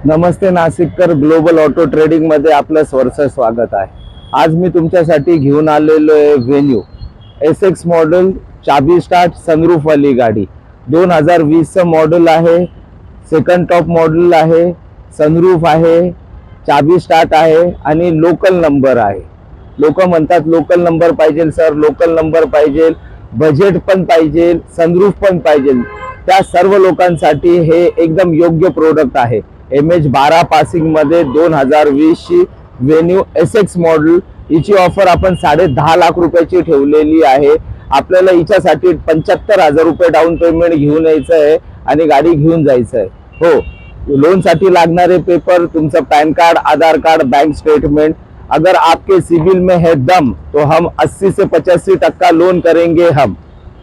नमस्ते नाशिककर, global auto trading मध्ये आपलं सहर्ष स्वागत आहे। आज मी तुमच्यासाठी घेऊन आलेलो आहे व्हेन्यू SX मॉडेल, चाबी स्टार्ट सनरूफ वाली गाडी। 2020 चं मॉडेल आहे, सेकंड टॉप मॉडेल आहे, सनरूफ आहे, चाबी स्टार्ट आहे आणि लोकल नंबर आहे। लोक म्हणतात लोकल नंबर पाहिजे सर, लोकल नंबर पाहिजे, बजेट पण पाहिजे, सनरूफ पण पाहिजे। त्या सर्व लोकांसाठी हे एकदम योग्य प्रोडक्ट आहे। MH12 पासिंग मध्ये 2020 ची व्हेन्यू SX मॉडेल, हिची ऑफर आपण 10.5 लाख रुपयाची ठेवलेली आहे। आपल्याला हिच्यासाठी 75,000 रुपये डाऊन पेमेंट घेऊन यायचं आहे आणि गाडी घेऊन जायचं आहे। हो, लोन साठी लागणारे पेपर, तुमचं पॅन कार्ड, आधार कार्ड, बैंक स्टेटमेंट। अगर आपके सिबिल में है दम तो हम 80 से 85% लोन करेंगे हम।